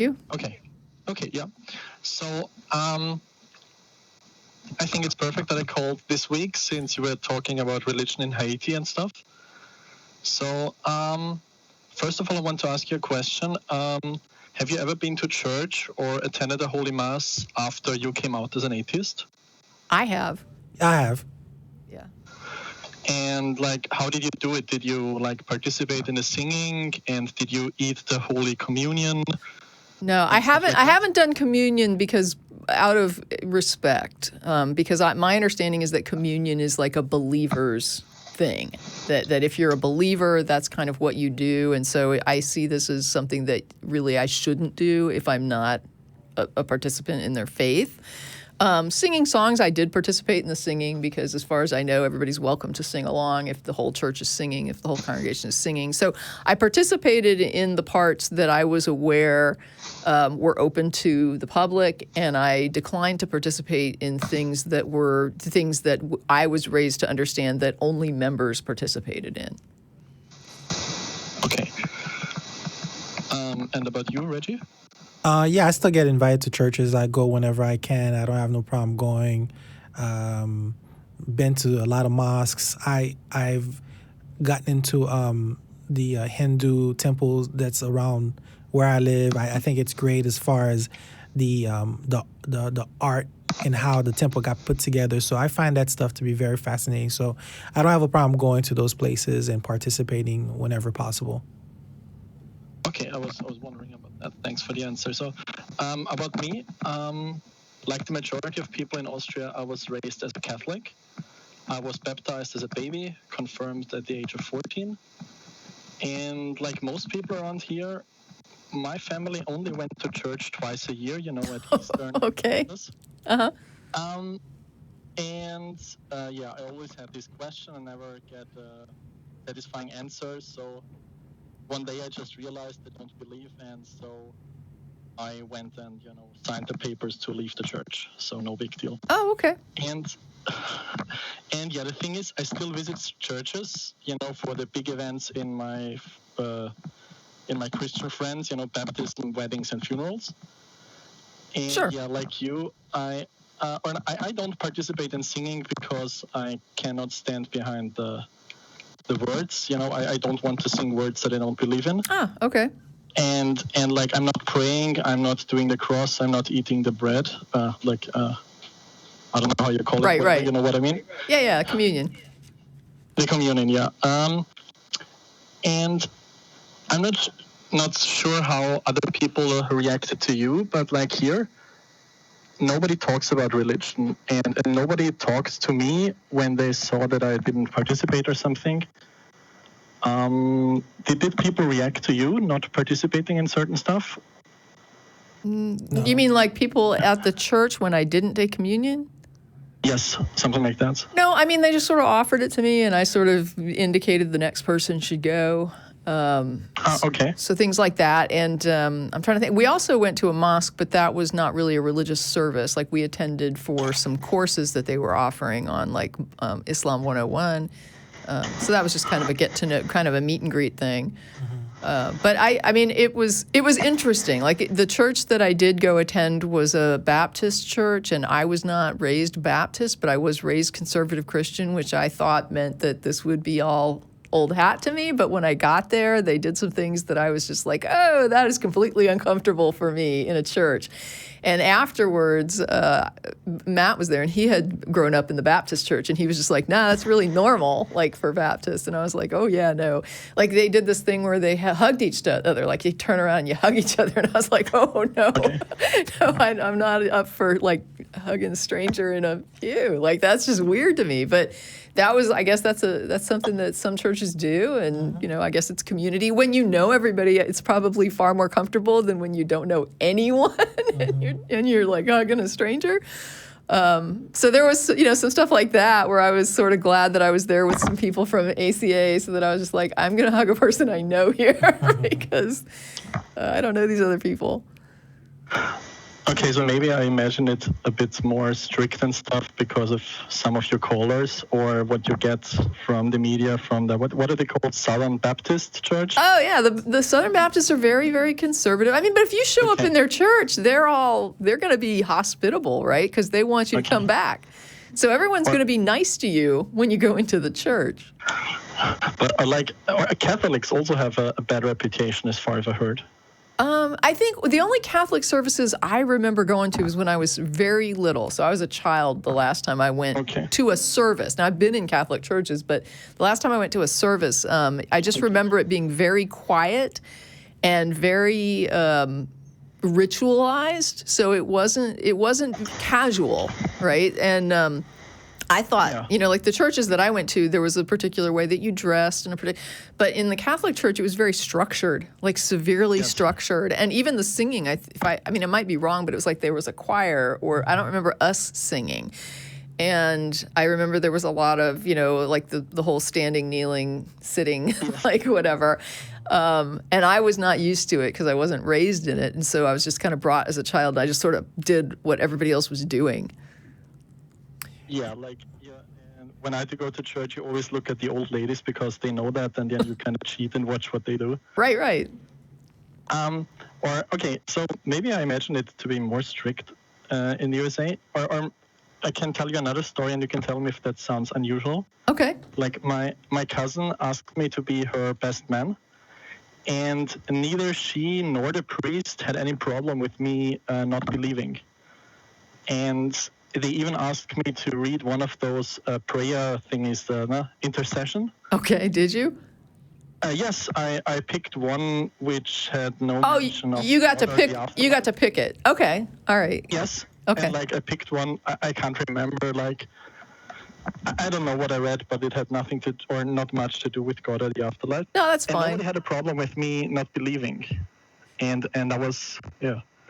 You? Okay, yeah. So I think it's perfect that I called this week since you were talking about religion in Haiti and stuff. So first of all, I want to ask you a question. Have you ever been to church or attended a Holy Mass after you came out as an atheist? I have. I have. Yeah. And like, how did you do it? Did you like participate in the singing, and did you eat the Holy Communion? No, I haven't. I haven't done communion because out of respect, because my understanding is that communion is like a believer's thing. That if you're a believer, that's kind of what you do, and so I see this as something that really I shouldn't do if I'm not a participant in their faith. Singing songs, I did participate in the singing because as far as I know, everybody's welcome to sing along if the whole church is singing, if the whole congregation is singing. So I participated in the parts that I was aware were open to the public, and I declined to participate in things that I was raised to understand that only members participated in. Okay. And about you, Reggie? Yeah, I still get invited to churches. I go whenever I can. I don't have no problem going. Been to a lot of mosques. I've gotten into the Hindu temples that's around where I live. I think it's great as far as the art and how the temple got put together. So I find that stuff to be very fascinating. So I don't have a problem going to those places and participating whenever possible. Okay, I was wondering about that. Thanks for the answer. So, about me, like the majority of people in Austria, I was raised as a Catholic. I was baptized as a baby, confirmed at the age of 14. And like most people around here, my family only went to church twice a year, at Easter. Okay. Uh-huh. Yeah, I always had this question and never get satisfying answers. So one day I just realized I don't believe, and so I went and, signed the papers to leave the church. So no big deal. Oh, okay. And yeah, the thing is, I still visit churches, for the big events in my Christian friends, baptism, weddings, and funerals. And sure. Yeah, like you, I don't participate in singing because I cannot stand behind the words. I don't want to sing words that I don't believe in. Ah, okay. And like, I'm not praying, I'm not doing the cross, I'm not eating the bread. I don't know how you call it. Right. You know what I mean? Yeah, communion. The communion, yeah. And I'm not sure how other people reacted to you, but like here, nobody talks about religion, and nobody talked to me when they saw that I didn't participate or something. Did people react to you not participating in certain stuff? No. You mean like people at the church when I didn't take communion? Yes, something like that. No, I mean, they just sort of offered it to me, and I sort of indicated the next person should go. Okay. So things like that. And I'm trying to think. We also went to a mosque, but that was not really a religious service. Like, we attended for some courses that they were offering on, like, Islam 101. So that was just kind of a get-to-know, kind of a meet and greet thing. But I mean, it was interesting. Like, the church that I did go attend was a Baptist church, and I was not raised Baptist, but I was raised conservative Christian, which I thought meant that this would be all old hat to me. But when I got there, they did some things that I was just like, oh, that is completely uncomfortable for me in a church. And afterwards, Matt was there, and he had grown up in the Baptist church, and he was just like, nah, that's really normal, like, for Baptists. And I was like, oh, yeah, no. Like, they did this thing where they hugged each other. Like, you turn around and you hug each other. And I was like, oh, no. Okay. No, I'm not up for, like, hugging a stranger in a pew. Like, that's just weird to me. But that was, I guess that's something that some churches do. And, I guess it's community. When you know everybody, it's probably far more comfortable than when you don't know anyone and you're like hugging a stranger. So there was, some stuff like that where I was sort of glad that I was there with some people from ACA, so that I was just like, I'm going to hug a person I know here because I don't know these other people. Okay, so maybe I imagine it a bit more strict and stuff because of some of your callers or what you get from the media, from the, what are they called? Southern Baptist Church? Oh yeah, the Southern Baptists are very, very conservative. I mean, but if you show up in their church, they're going to be hospitable, right? Because they want you to come back. So everyone's going to be nice to you when you go into the church. But Catholics also have a bad reputation, as far as I heard. I think the only Catholic services I remember going to was when I was very little. So I was a child the last time I went to a service. Now, I've been in Catholic churches, but the last time I went to a service, I just remember it being very quiet and very ritualized. So it wasn't casual, right? And I thought, like the churches that I went to, there was a particular way that you dressed, but in the Catholic Church, it was very structured, like severely structured. And even the singing, I mean, it might be wrong, but it was like there was a choir, or I don't remember us singing. And I remember there was a lot of, like the whole standing, kneeling, sitting, like whatever. And I was not used to it because I wasn't raised in it. And so I was just kind of brought as a child. And I just sort of did what everybody else was doing. Yeah, and when I had to go to church, you always look at the old ladies because they know that, and then you kind of cheat and watch what they do. Right. So maybe I imagine it to be more strict in the USA, or I can tell you another story, and you can tell me if that sounds unusual. Okay. Like my cousin asked me to be her best man, and neither she nor the priest had any problem with me not believing, and they even asked me to read one of those prayer thingies, the intercession. Okay, did you? Yes, I picked one which had no mention of you got to pick. You got to pick it. Okay, all right. Yes. Okay. And I picked one. I can't remember. I don't know what I read, but it had nothing to, or not much to do with God or the afterlife. No, that's fine. And nobody had a problem with me not believing, and I was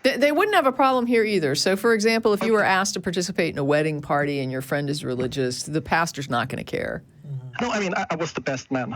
They wouldn't have a problem here either. So, for example, if you were asked to participate in a wedding party and your friend is religious, the pastor's not going to care. No, I mean, I was the best man.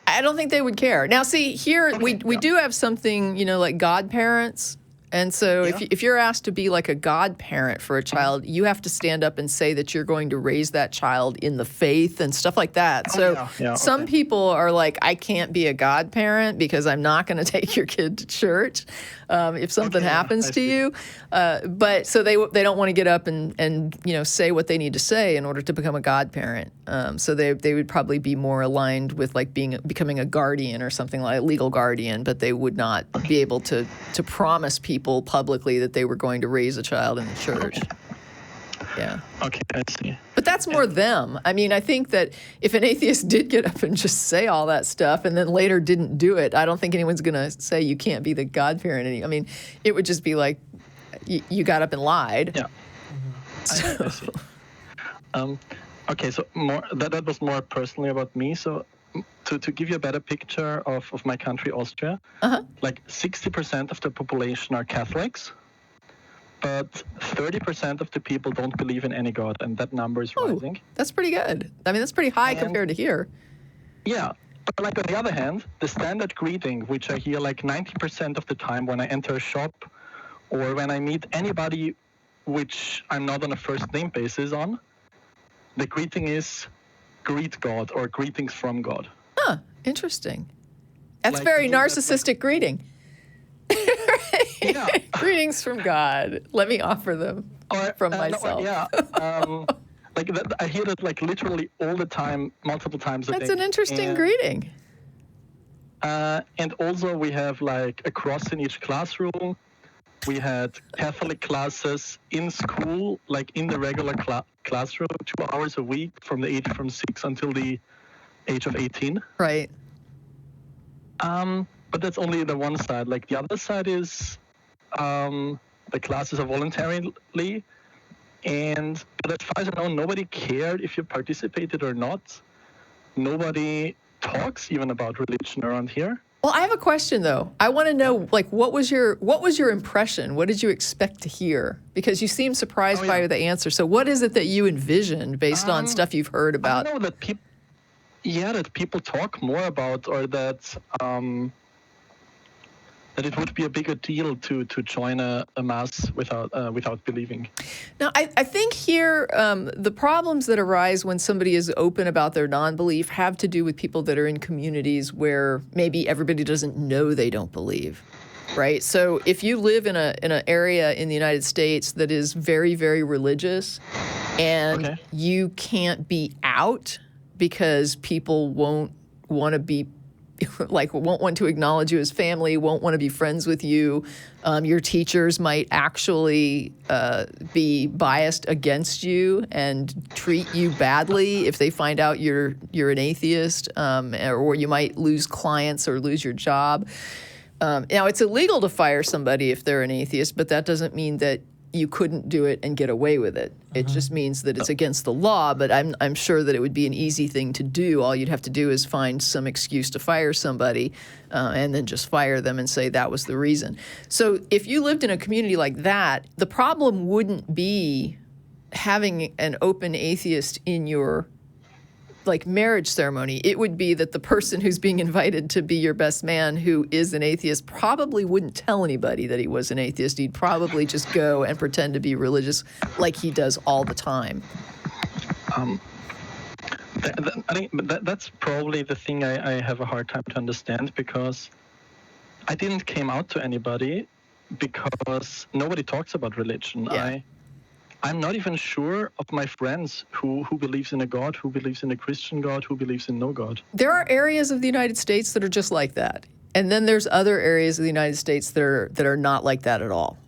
I don't think they would care. Now, see, here we do have something, like godparents. And so if you're asked to be like a godparent for a child, you have to stand up and say that you're going to raise that child in the faith and stuff like that. So some people are like, I can't be a godparent because I'm not going to take your kid to church if something happens to you. But so they don't want to get up and say what they need to say in order to become a godparent. So they would probably be more aligned with like becoming a guardian or something, like a legal guardian, but they would not be able to promise people publicly that they were going to raise a child in the church. Yeah. Okay, I see. But that's more them. I mean, I think that if an atheist did get up and just say all that stuff and then later didn't do it, I don't think anyone's going to say you can't be the godparent. I mean, it would just be like you got up and lied. Yeah. I see. Okay, so that was more personally about me. So to give you a better picture of my country, Austria, like 60% of the population are Catholics, but 30% of the people don't believe in any God, and that number is rising. That's pretty good. I mean, that's pretty high compared to here. Yeah, but on the other hand, the standard greeting, which I hear 90% of the time when I enter a shop or when I meet anybody which I'm not on a first name basis on, the greeting is greet God or greetings from God. Huh, interesting. That's very narcissistic greeting. Yeah. Greetings from God. Let me offer them from myself. I hear that literally all the time, multiple times a day. That's an interesting greeting. And also we have a cross in each classroom. We had Catholic classes in school, in the regular classroom, 2 hours a week from 6 until the age of 18. Right. But that's only the one side. The other side is the classes are voluntarily, but as far as I know, nobody cared if you participated or not. Nobody talks even about religion around here. Well, I have a question though. I want to know, what was your impression? What did you expect to hear? Because you seem surprised by the answer. So, what is it that you envisioned based on stuff you've heard about? I know that that people talk more about, or that that it would be a bigger deal to join a mass without believing. Now, I think here the problems that arise when somebody is open about their non-belief have to do with people that are in communities where maybe everybody doesn't know they don't believe, right? So if you live in an area in the United States that is very, very religious, and you can't be out because people won't want to be won't want to acknowledge you as family, won't want to be friends with you. Your teachers might actually be biased against you and treat you badly if they find out you're an atheist, or you might lose clients or lose your job. Now, it's illegal to fire somebody if they're an atheist, but that doesn't mean that you couldn't do it and get away with it. It just means that it's against the law, but I'm sure that it would be an easy thing to do. All you'd have to do is find some excuse to fire somebody and then just fire them and say that was the reason. So if you lived in a community like that, the problem wouldn't be having an open atheist in your marriage ceremony. It would be that the person who's being invited to be your best man, who is an atheist, probably wouldn't tell anybody that he was an atheist. He'd probably just go and pretend to be religious like he does all the time. I think that's probably the thing I have a hard time to understand, because I didn't came out to anybody because nobody talks about religion. Yeah. I'm not even sure of my friends who believes in a God, who believes in a Christian God, who believes in no God. There are areas of the United States that are just like that. And then there's other areas of the United States that are not like that at all.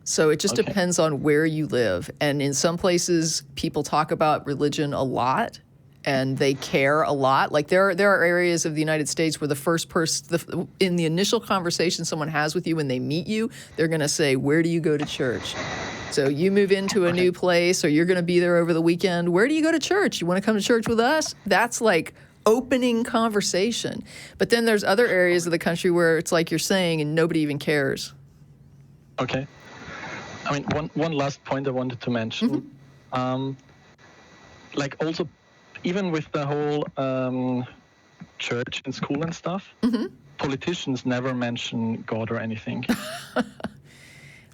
So it just depends on where you live. And in some places, people talk about religion a lot and they care a lot. Like there are areas of the United States where the first person, in the initial conversation someone has with you when they meet you, they're going to say, "Where do you go to church?" So you move into a new place, or you're going to be there over the weekend. Where do you go to church? You want to come to church with us? That's like opening conversation. But then there's other areas of the country where it's like you're saying and nobody even cares. Okay. I mean, one last point I wanted to mention. Also, even with the whole church and school and stuff, politicians never mention God or anything.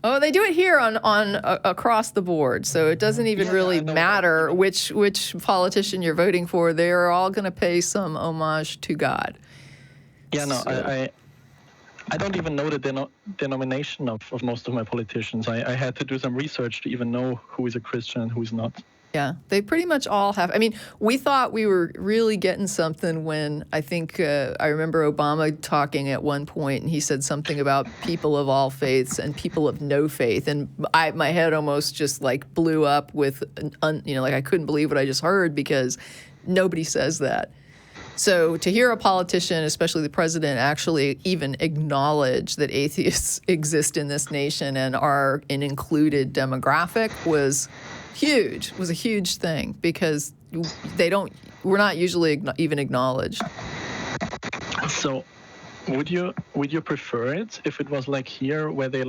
Oh, they do it here on across the board, so it doesn't even really matter which politician you're voting for. They are all going to pay some homage to God. Yeah, no, so. I don't even know the denomination of most of my politicians. I had to do some research to even know who is a Christian and who is not. Yeah, they pretty much all have. I mean, we thought we were really getting something when I think I remember Obama talking at one point, and he said something about people of all faiths and people of no faith, and my head almost just blew up with, I couldn't believe what I just heard, because nobody says that. So to hear a politician, especially the president, actually even acknowledge that atheists exist in this nation and are an included demographic was huge. Was a huge thing, because we're not usually even acknowledged. So would you prefer it if it was like here, where they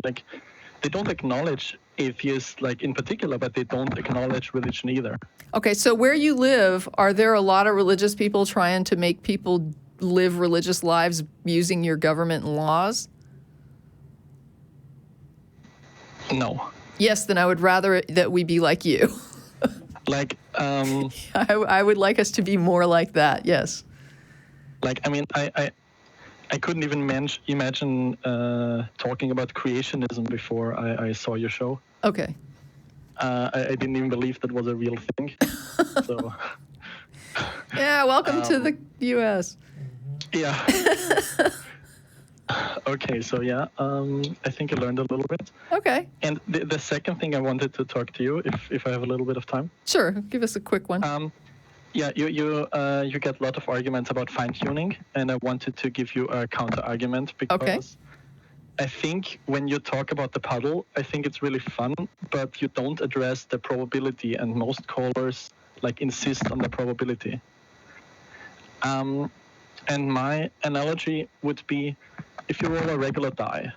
don't acknowledge atheists in particular, but they don't acknowledge religion either? Okay, so where you live, are there a lot of religious people trying to make people live religious lives using your government and laws? No. Yes, then I would rather that we be like you. I would like us to be more like that, yes. I couldn't even imagine talking about creationism before I saw your show. Okay. I didn't even believe that was a real thing. So. Yeah, welcome to the U.S. Yeah. Okay, so yeah, I think I learned a little bit. Okay. And the second thing I wanted to talk to you, if I have a little bit of time. Sure, give us a quick one. Yeah, you get a lot of arguments about FineTuning, and I wanted to give you a counter argument, because I think when you talk about the puddle, I think it's really fun, but you don't address the probability, and most callers insist on the probability. And my analogy would be, if you roll a regular die,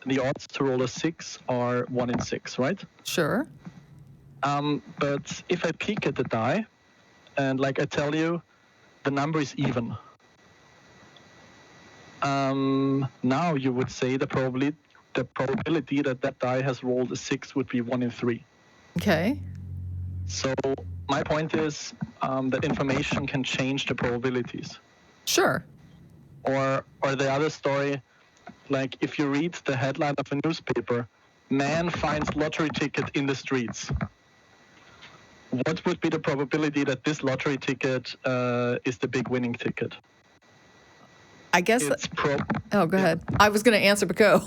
the odds to roll a 6 are 1 in 6, right? Sure. But if I peek at the die, and I tell you, the number is even, Now you would say the probability that that die has rolled a 6 would be 1 in 3. Okay. So my point is that information can change the probabilities. Sure. Or the other story, like if you read the headline of a newspaper, man finds lottery ticket in the streets. What would be the probability that this lottery ticket is the big winning ticket? I guess. It's go ahead. I was going to answer, but go.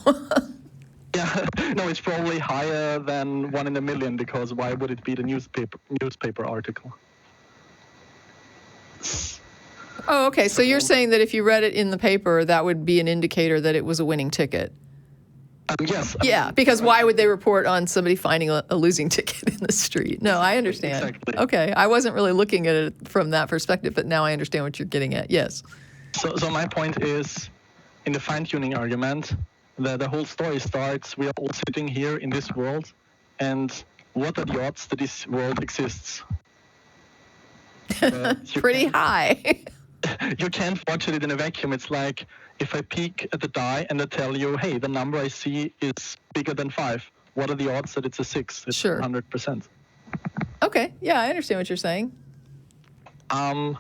Yeah, no, it's probably higher than 1 in a million, because why would it be the newspaper article? Oh, okay. So you're saying that if you read it in the paper, that would be an indicator that it was a winning ticket? Yes. Yeah, because why would they report on somebody finding a losing ticket in the street? No, I understand. Exactly. Okay, I wasn't really looking at it from that perspective, but now I understand what you're getting at. Yes. So my point is, in the fine-tuning argument, the whole story starts, we are all sitting here in this world, and what are the odds that this world exists? Pretty high. You can't watch it in a vacuum. It's like if I peek at the die and I tell you, hey, the number I see is bigger than 5. What are the odds that it's a 6? It's Sure. 100%. Okay. Yeah, I understand what you're saying. So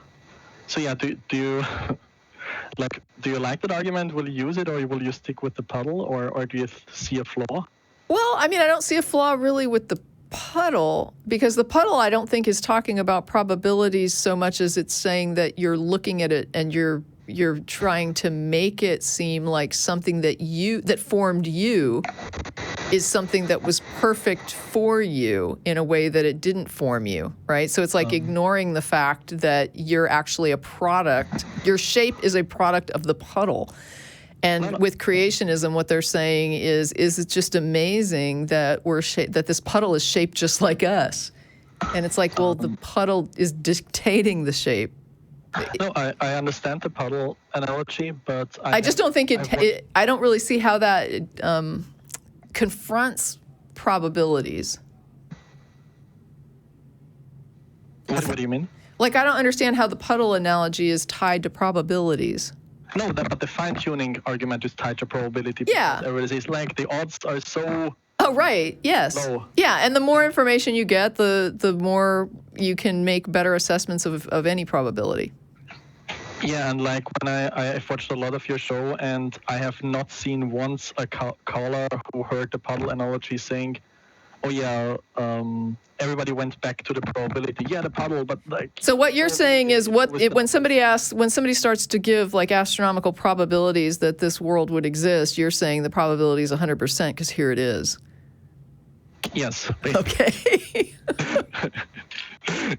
yeah, do you do you like that argument? Will you use it, or will you stick with the puddle, or do you see a flaw? Well, I mean, I don't see a flaw really with the puddle, because the puddle I don't think is talking about probabilities so much as it's saying that you're looking at it and you're trying to make it seem like something that formed you is something that was perfect for you in a way that it didn't form you, right? So it's like ignoring the fact that you're actually a product. Your shape is a product of the puddle. And with creationism, what they're saying is it's just amazing that that this puddle is shaped just like us. And it's like, well, the puddle is dictating the shape. No, I understand the puddle analogy, but I just don't think I don't really see how that confronts probabilities. What do you mean? Like, I don't understand how the puddle analogy is tied to probabilities. No, but the fine-tuning argument is tied to probability. Yeah. It's like the odds are so... Oh, right. Yes. low. Yeah, and the more information you get, the more you can make better assessments of any probability. Yeah, and like when I've watched a lot of your show, and I have not seen once a caller who heard the puddle analogy saying, oh yeah, everybody went back to the probability. Yeah, the puddle, but like... So what you're saying is when somebody starts to give like astronomical probabilities that this world would exist, you're saying the probability is 100% because here it is. Yes. Basically. Okay.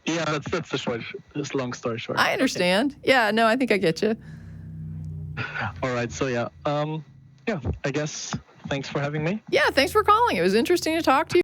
Yeah, that's the short, just long story short. I understand. Okay. Yeah, no, I think I get you. All right, so yeah, I guess thanks for having me. Yeah, thanks for calling. It was interesting to talk to you.